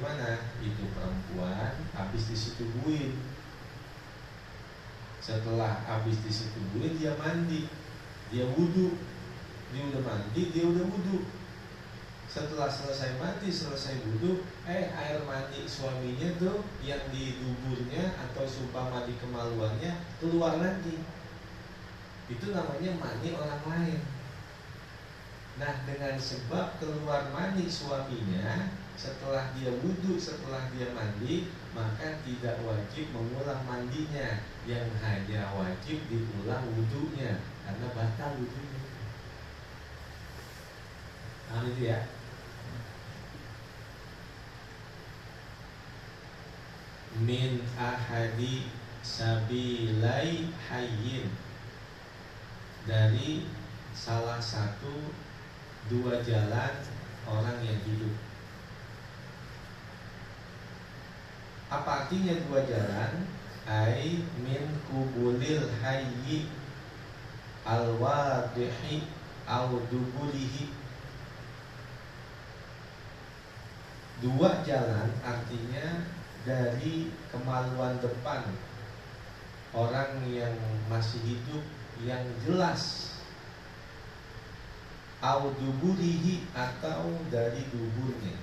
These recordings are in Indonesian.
bagaimana? Itu perempuan habis disetubuhin. Setelah habis disetubuhin dia mandi, dia wudhu. Dia udah mandi, dia udah wudhu. Setelah selesai mandi, selesai wudhu, air mandi suaminya tuh yang di duburnya atau sumpama di kemaluannya keluar lagi. Itu namanya mandi orang lain. Nah, dengan sebab keluar mandi suaminya setelah dia wudhu, setelah dia mandi, maka tidak wajib mengulang mandinya, yang hanya wajib diulang wudhunya karena batal wudhunya. Paham itu ya? Min ahadi sabilai hayyin, dari salah satu dua jalan orang yang hidup. Apa artinya dua jalan? Ai min kubulil hayyi al-wadihi au dubulihi. Dua jalan artinya dari kemaluan depan orang yang masih hidup yang jelas, au duburihi, atau dari duburnya.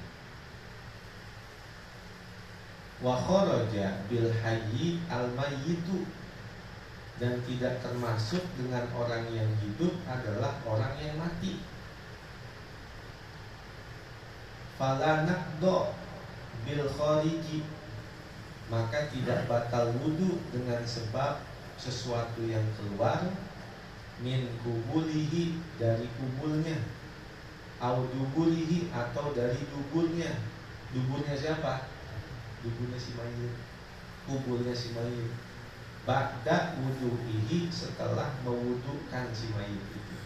Wa kharaja bil hayyi al mayyitu, dan tidak termasuk dengan orang yang hidup adalah orang yang mati. Fala naqdo bil khariji, maka tidak batal wudu dengan sebab sesuatu yang keluar, min kubulihi, dari kubulnya, au dubulihi, atau dari duburnya. Duburnya siapa? Duburnya si mayit, kubulnya si mayit. Ba'da wudu'ihi, setelah mewudukan si mayit itu.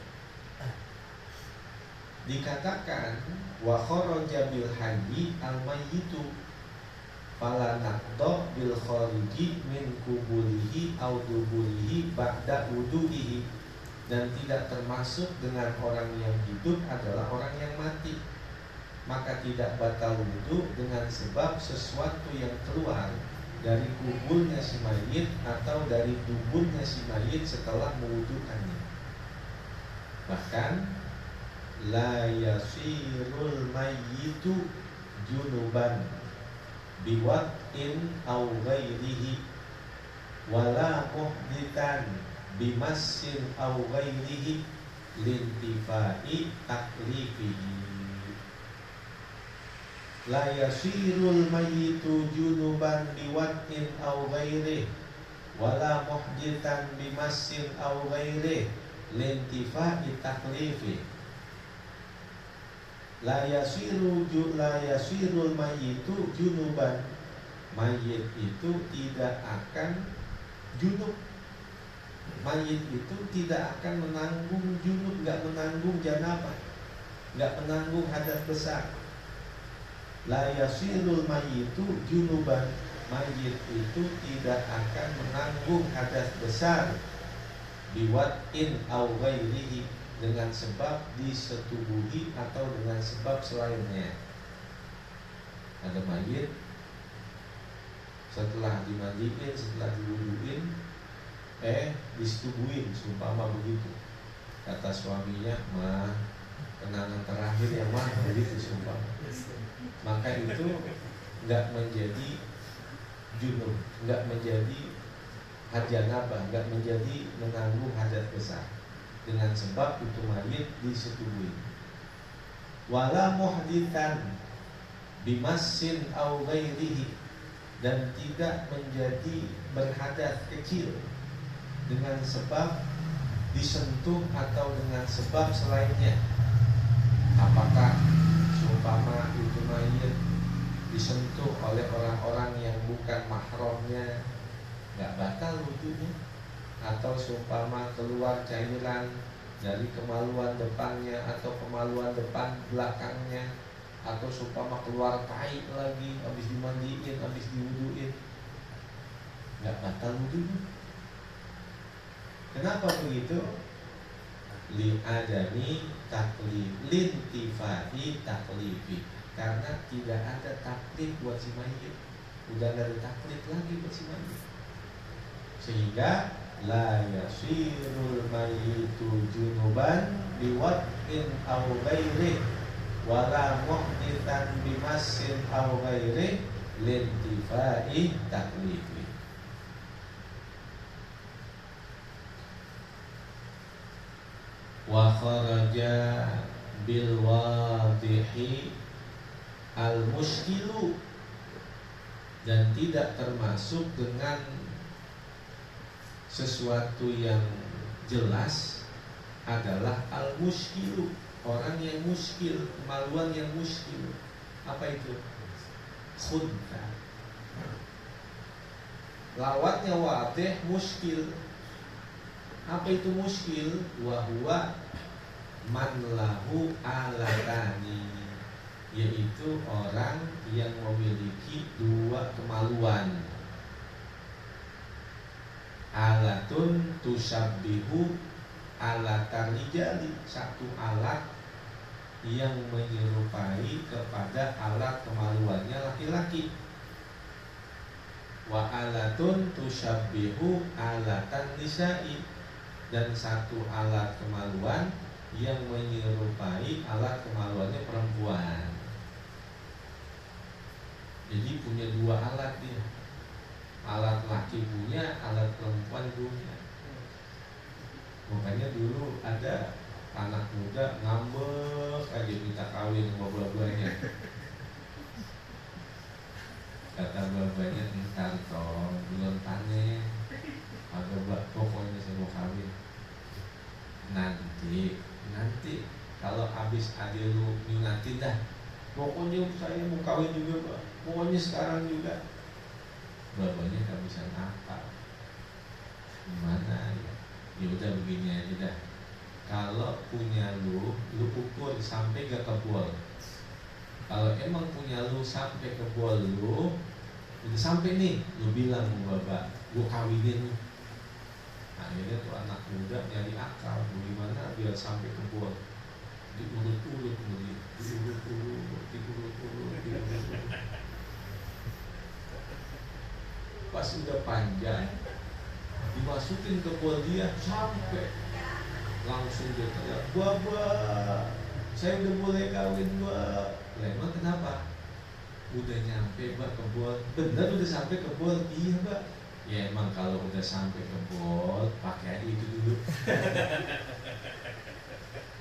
Dikatakan wa kharaja bil hayyi al mayyitu fala naqdo bil khariji min kubulihi au dubulihi ba'da wudu'ihi, dan tidak termasuk dengan orang yang hidup adalah orang yang mati, maka tidak batal wudu dengan sebab sesuatu yang keluar dari kubulnya si mayit atau dari duburnya si mayit setelah mewudukannya. Bahkan la yasirul mayyitu junuban biwaqtin aw ghairihi wala muhditsan bimassin aw ghairihi lintifai taklifihi. La yasirul mayyitu junuban biwaqtin aw ghairihi wala muhditsan bimassin aw ghairihi lintifai taklifihi. La yasirul mayyitu junuban, mayit itu tidak akan junub. Mayit itu tidak akan menanggung junub, nggak menanggung janabah, nggak menanggung hadas besar. La yasirul mayyitu junuban, mayit itu tidak akan menanggung hadas besar, biwat'in aw ghairihi, dengan sebab disetubuhi atau dengan sebab selainnya. Ada mayit, setelah dimandiin, setelah diwuduin, disetubuhin, seumpama begitu. Kata suaminya, mah kenangan terakhir ya mah, begitu seumpama. Maka itu nggak menjadi junub, nggak menjadi hajanabah, nggak menjadi menanggung hadas besar, dengan sebab itu mayit disetubuhi. Wala muhditsan bimassin aw ghairihi, dan tidak menjadi berhadas kecil dengan sebab disentuh atau dengan sebab selainnya. Apakah seumpama itu mayit disentuh oleh orang-orang yang bukan mahramnya, nggak batal wudunya. Atau seumpama keluar cairan dari kemaluan depannya atau kemaluan depan belakangnya, atau seumpama keluar tai lagi habis dimandiin, habis diwuduin, nggak batal wudunya. Kenapa begitu? Li adami taklif, lintifai taklifi, karena tidak ada taklid buat si mayit, udah nggak ada taklid lagi buat si mayit, sehingga la yasirul mayyitu junuban biwad'in aw ghairi wala muhditsan bimassin aw ghairi lintifai taklifi. Wa kharaja bil wadihi al muskilu, dan tidak termasuk dengan sesuatu yang jelas adalah al muskilu, orang yang muskil, kemaluan yang muskil. Apa itu? Khunta. Lawatnya wadih muskil. Apa itu muskil? Wahuwa man lahu alatani, yaitu orang yang memiliki dua kemaluan. Alatun tusabbihu alatan rijali, satu alat yang menyerupai kepada alat kemaluannya laki-laki. Wa alatun tusabbihu alatan nisa'i, dan satu alat kemaluan yang menyerupai alat kemaluannya perempuan. Jadi punya dua alat dia. Alat laki punya, alat perempuan punya. Makanya dulu ada anak muda ngambek aja minta kawin sama buah-buahnya. Kata buah-buahnya, entar toh belum panen, agak pokoknya saya mau kawin. Nanti kalau habis adil lu minati dah, pokoknya saya mau kawin juga Pak, pokoknya sekarang juga. Buah-buahnya gak bisa ngapal. Gimana ya? Ya udah begini aja dah. Kalau punya lu ukur sampai ke kebol. Kalau emang punya lu sampai kebol lu, udah sampai nih, lu bilang sama bapak, gua kawinin lu. Akhirnya tuh anak muda nyari akal, gimana biar sampai kebol. Diurut-urut, diurut-urut. Pas udah panjang, dimasukin ke bol dia sampai langsung dia teriak, "Bapak, saya udah boleh kawin, Mbak." Lah emang kenapa? Udah nyampe Mbak ke bol. Bener udah sampai ke bol? Iya Mbak. Ya emang kalau udah sampai ke bol, pakai aja itu dulu.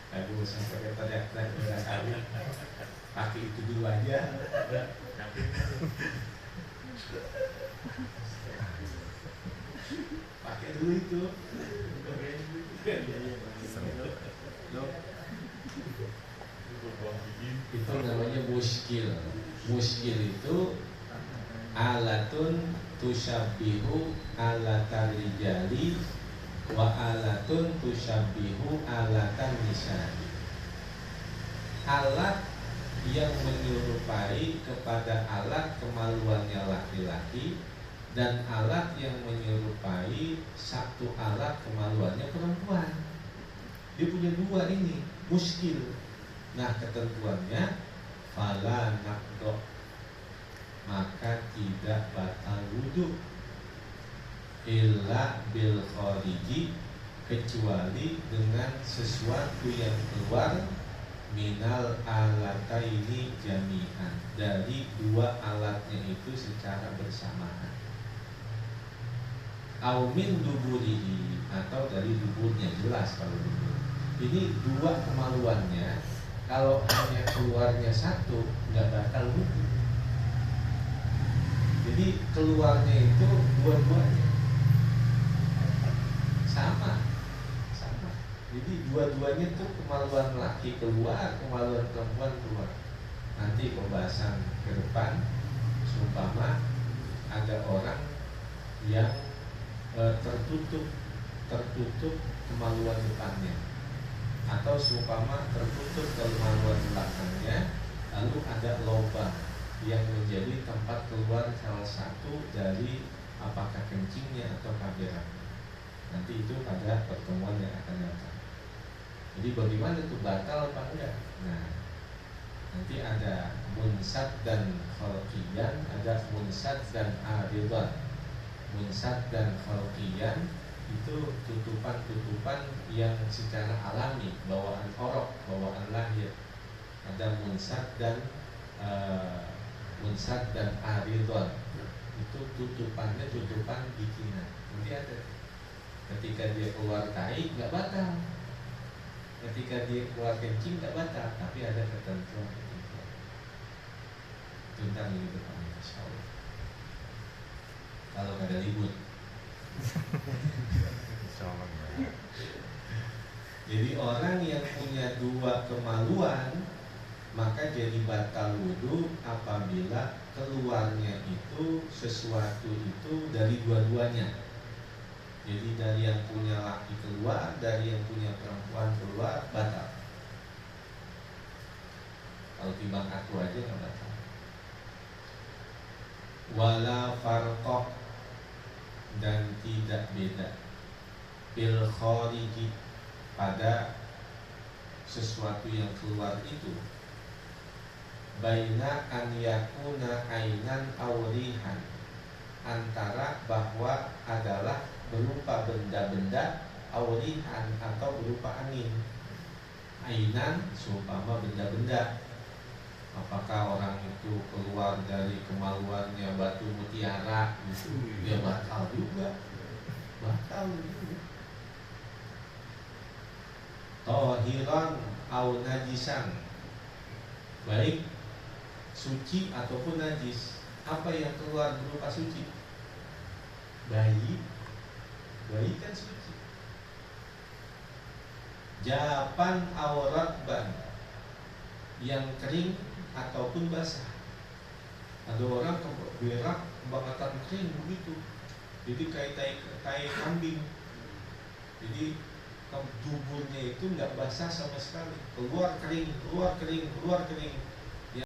Aku sampai teriak-teriak udah kawin, pakai itu dulu aja. Pakai dulu itu. Itu namanya muskil. Muskil itu alatun tusabbihu alatan rijali wa alatun tusabbihu alatan nisa'i. Alat yang menyerupai kepada alat kemaluannya laki-laki, dan alat yang menyerupai satu alat kemaluannya perempuan. Dia punya dua ini, muskil. Nah ketentuannya fala naqdo, maka tidak batal wudu illa bil khariji, kecuali dengan sesuatu yang keluar minal alataini jami'an, dari dua alatnya itu secara bersamaan. Au min duburihi, atau dari duburnya, jelas kalau dubur. Ini dua kemaluannya, kalau hanya keluarnya satu nggak bakal wudu. Jadi keluarnya itu dua-duanya sama. Jadi dua-duanya itu kemaluan laki keluar, kemaluan perempuan keluar. Nanti pembahasan ke depan, seumpama ada orang yang tertutup kemaluan depannya, atau seumpama tertutup kemaluan belakangnya, lalu ada lubang yang menjadi tempat keluar salah satu dari apakah kencingnya atau beraknya. Nanti itu pada pertemuan yang akan datang. Jadi bagaimana itu batal apa enggak? Nah, Nanti ada munsat dan khalqiyan, ada munsat dan aridan. Munsat dan khalqiyan itu tutupan-tutupan yang secara alami, bawaan orok, bawaan lahir. Ada munsat dan aridan. Itu tutupannya tutupan bikinan. Nanti ada. Ketika dia keluar tai nggak batal. Ketika dia keluar kencing nggak batal, tapi ada ketentuan. Tentang ini depan insya Allah. Kalau nggak ada libur. Jadi orang yang punya dua kemaluan maka jadi batal wudu apabila keluarnya itu sesuatu itu dari dua-duanya. Jadi dari yang punya laki keluar, dari yang punya perempuan keluar, batal. Kalau timbang aku aja nggak batal. Wala farqoh, dan tidak beda bil khariji, pada sesuatu yang keluar itu, baina an yakuna ainan aurihan, antara bahwa adalah berupa benda-benda, aurihan atau berupa angin. Ainan seumpama benda-benda. Apakah orang itu keluar dari kemaluannya batu mutiara itu, dia batal juga. Batal juga. Tahiran au najisan, baik suci ataupun najis. Apa yang keluar berupa suci? Bayi kan suci. Japan aurat ban, yang kering ataupun basah. Ada orang berak kebakatan kering begitu, jadi kayak tai kambing. Jadi tubuhnya itu nggak basah sama sekali, keluar kering, keluar kering, keluar kering.